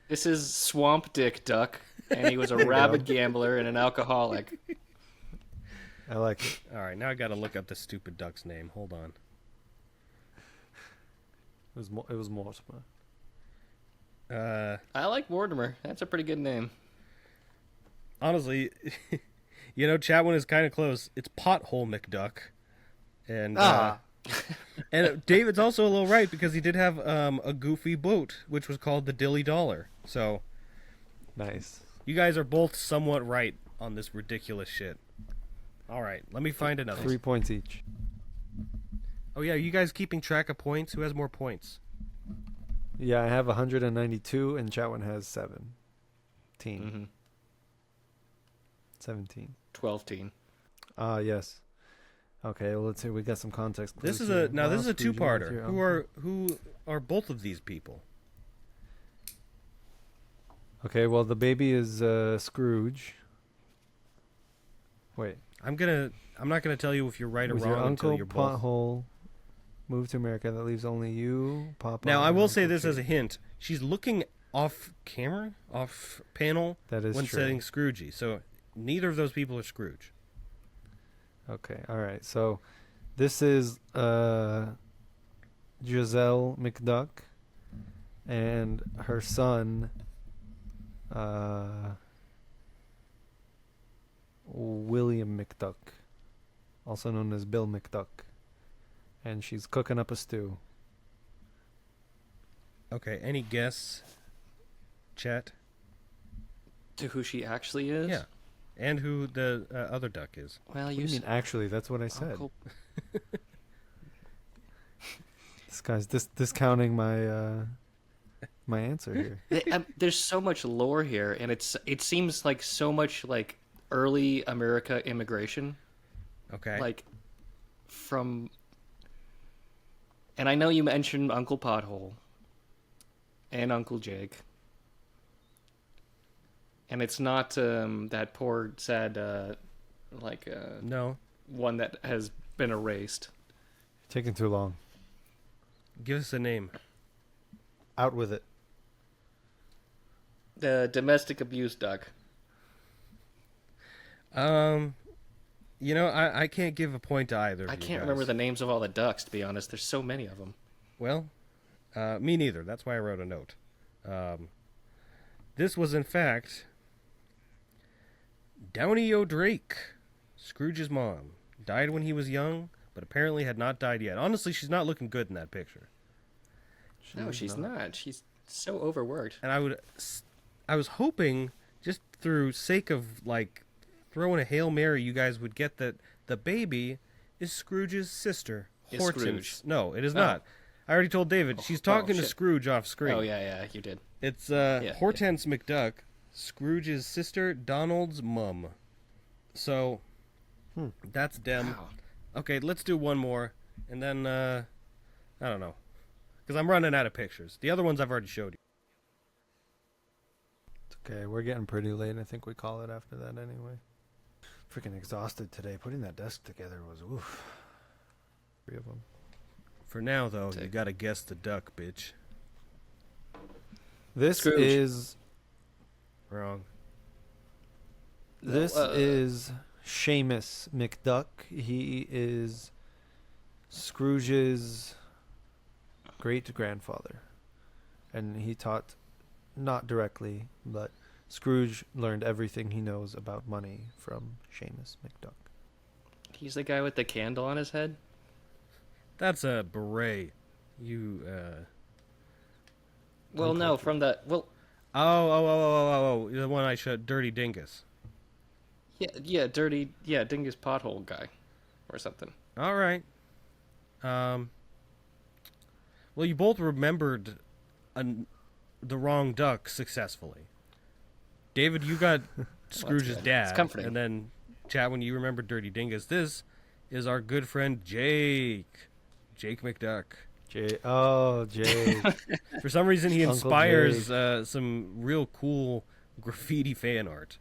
this is Swamp Dick Duck, and he was a rabid gambler and an alcoholic. I like it. All right, now I got to look up the stupid duck's name. Hold on. It was Mortimer. I like Mortimer. That's a pretty good name. Honestly, Chatwin is kind of close. It's Pothole McDuck, and and David's also a little right because he did have a goofy boat which was called the Dilly Dollar. So Nice. you guys are both somewhat right on this ridiculous shit. All right, let me find another. 3 points each. Oh yeah, are you guys keeping track of points? Who has more points? Yeah, I have 192, and Chatwin has 17. Mm-hmm. 17. 12-teen. Yes. Okay, well, let's see. We got some context. This clues is here. a now. This is a Scrooge, two-parter. your Who are both of these people? Okay, well, the baby is Scrooge. Wait. I'm not gonna tell you if you're right or Was wrong your until uncle you're both. Pothole moved to America? That leaves only you, Papa. Now I and will Uncle say this Jake. as a hint. She's looking off camera, off panel That is when true. setting Scroogey. So neither of those people are Scrooge. Okay, all right. So this is Giselle McDuck and her son William McDuck, also known as Bill McDuck. And she's cooking up a stew. Okay, any guess, Chat? To who she actually is? Yeah. And who the other duck is. Well, What do you mean, actually? That's what I said. Uncle... This guy's discounting my my answer here. There's so much lore here, and it seems like so much like early America immigration. Okay. Like from, and I know you mentioned Uncle Pothole and Uncle Jake, and it's not that poor sad No. one that has been erased. Taking too long. Give us a name. Out with it. The domestic abuse duck. I can't give a point to either. I of you can't guys. remember the names of all the ducks, to be honest. There's so many of them. Well, me neither. That's why I wrote a note. This was, in fact, Downey O'Drake, Scrooge's mom. Died when he was young, but apparently had not died yet. Honestly, she's not looking good in that picture. No, she's not. She's so overworked. And I was hoping, just through sake of, like, throwing a Hail Mary, you guys would get that the baby is Scrooge's sister, Is Hortense. Scrooge. No, it is not. I already told David. She's talking to shit. Scrooge off screen. Oh, yeah, you did. It's yeah. Hortense McDuck, Scrooge's sister, Donald's mum. So, that's them. Wow. Okay, let's do one more, and then I don't know. Because I'm running out of pictures. The other ones I've already showed you. It's okay. We're getting pretty late. I think we call it after that anyway. Freaking exhausted today. Putting that desk together was oof. 3 of them. For now, though, you gotta guess the duck, bitch. This Scrooge. is... Wrong. This is Seamus McDuck. He is Scrooge's great-grandfather. And he taught, not directly, but Scrooge learned everything he knows about money from Seamus McDuck. He's the guy with the candle on his head? That's a beret. Well, no, from the... Well, Oh. The one I showed, Dirty Dingus. yeah, Dingus Pothole guy. Or something. All right. Well, you both remembered the wrong duck successfully. David, you got Scrooge's dad. It's comforting. And then, Chad, when you remembered Dirty Dingus, this is our good friend Jake. Jake McDuck. Jake. For some reason, he Uncle inspires some real cool graffiti fan art.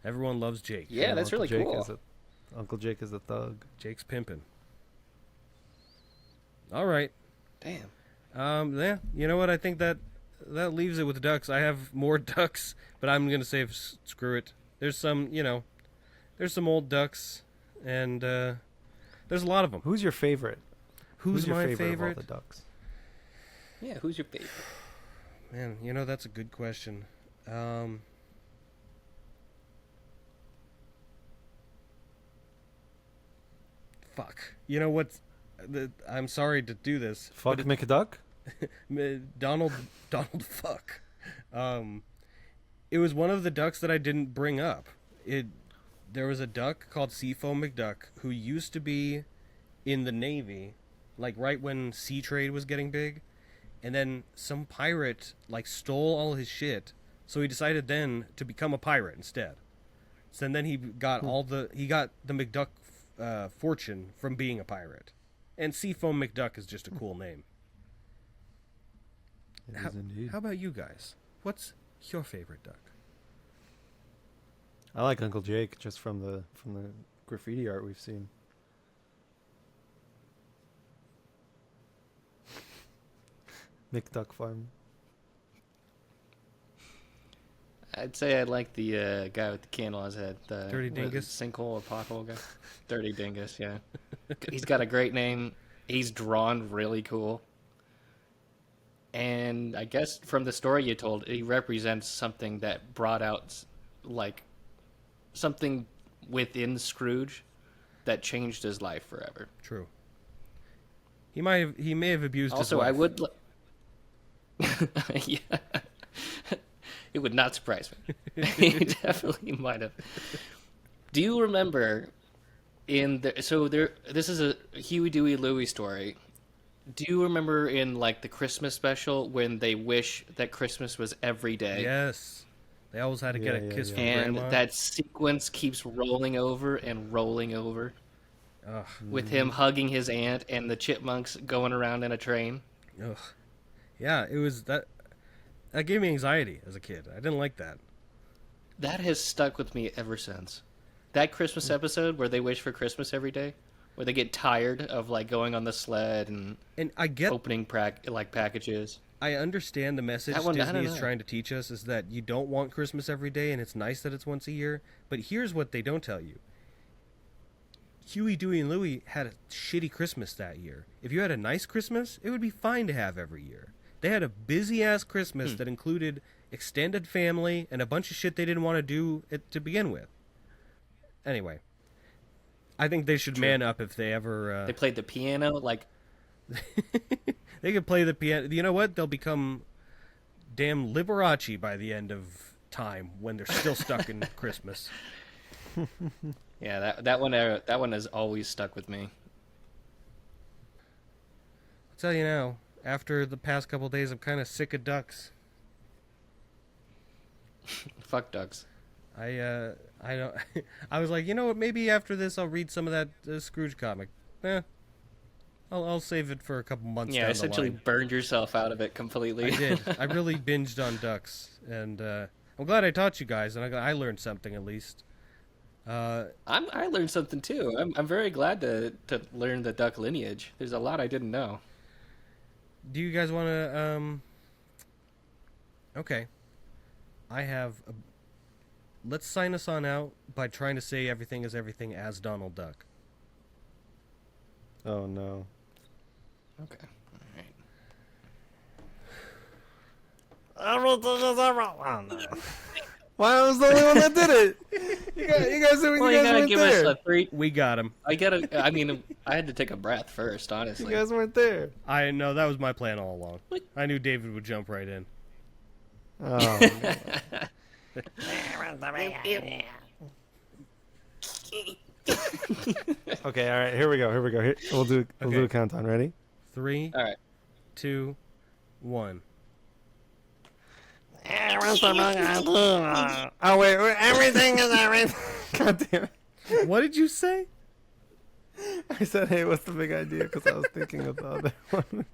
Everyone loves Jake. Yeah, that's Uncle really Jake cool. Uncle Jake is a thug. Jake's pimping. All right. Damn. Yeah, you know what? I think that leaves it with ducks. I have more ducks, but I'm gonna say screw it. There's some, there's some old ducks, and there's a lot of them. Who's your favorite? Who's your my favorite of all the ducks? Yeah, who's your favorite? Man, that's a good question. Fuck. You know what? I'm sorry to do this. Fuck McDuck? Donald Fuck. It was one of the ducks that I didn't bring up. There was a duck called Seafoam McDuck who used to be in the Navy, like right when sea trade was getting big, and then some pirate stole all his shit, so he decided then to become a pirate instead. So then he got the McDuck fortune from being a pirate. And Seafoam McDuck is just a cool name. It is indeed. How about you guys? What's your favorite duck? I like Uncle Jake just from the graffiti art we've seen. McDuck Farm. I'd say I like the guy with the candle on his head. The Dirty Dingus? Sinkhole or pothole guy. Dirty Dingus, yeah. He's got a great name. He's drawn really cool. And I guess from the story you told, he represents something that brought out, something within Scrooge that changed his life forever. True. He may have abused Also, his wife. I would... yeah. It would not surprise me. He definitely might have. Do you remember this is a Huey, Dewey, Louie story. Do you remember in the Christmas special when they wish that Christmas was every day? Yes. They always had to get a kiss from And Grandma. that sequence keeps rolling over and rolling over Ugh. with him hugging his aunt and the chipmunks going around in a train. Ugh. Yeah, it was that gave me anxiety as a kid. I didn't like that. That has stuck with me ever since. That Christmas episode where they wish for Christmas every day, where they get tired of going on the sled and I get opening packages. I understand the message That one, I Disney don't is know. trying to teach us is that you don't want Christmas every day, and it's nice that it's once a year. But here's what they don't tell you. Huey, Dewey, and Louie had a shitty Christmas that year. If you had a nice Christmas, it would be fine to have every year. They had a busy-ass Christmas that included extended family and a bunch of shit they didn't want to do to begin with. Anyway, I think they should man up if they ever... They played the piano They could play the piano. You know what? They'll become damn Liberace by the end of time when they're still stuck in Christmas. Yeah, that one has always stuck with me. I'll tell you now, after the past couple days, I'm kind of sick of ducks. Fuck ducks. I don't. I was like, you know what? Maybe after this, I'll read some of that Scrooge comic. I'll I'll save it for a couple months. Yeah, down essentially the line. burned yourself out of it completely. I did. I really binged on ducks, and I'm glad I taught you guys, and I learned something at least. I learned something too. I'm very glad to learn the duck lineage. There's a lot I didn't know. Do you guys want to? Okay. Let's sign us on out by trying to say everything is everything as Donald Duck. Oh no. Okay. Everything is everything. Oh, no. Why I was the only one that did it? You guys Well, you gotta weren't give there. us a 3. We got him. I mean, I had to take a breath first, honestly. You guys weren't there. I know that was my plan all along. I knew David would jump right in. Oh. Okay, all right. Here we go. We'll do a countdown. Ready? 3, All right. 2, 1. Oh wait, everything is everything. God damn it! What did you say? I said, "Hey, what's the big idea?" Because I was thinking of the other one.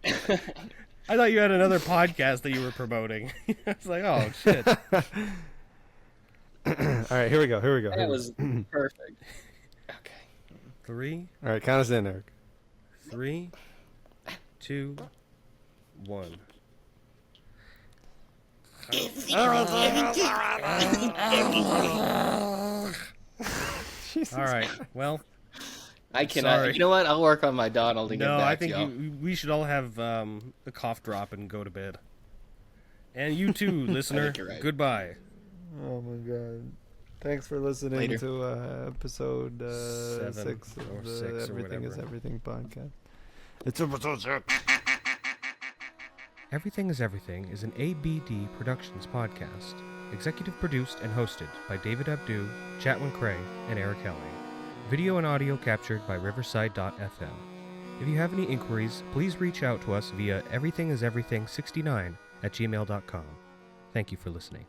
I thought you had another podcast that you were promoting. I was like, oh shit. All right, here we go. That was perfect. Okay. 3, All right, count us in, Eric. 3, 2, 1. All right. Well, I cannot. Sorry. You know what? I'll work on my Donald and get no, back I think to y'all. we should all have a cough drop and go to bed. And you too, listener. you're right. Goodbye. Oh my god! Thanks for listening Later. to episode 7 6 or of the 6 or Everything Is whatever. Everything podcast. It's episode 6. Everything is Everything is an ABD Productions podcast. Executive produced and hosted by David Abdu, Chatwin Cray, and Eric Helling. Video and audio captured by Riverside.fm. If you have any inquiries, please reach out to us via everythingiseverything69@gmail.com. Thank you for listening.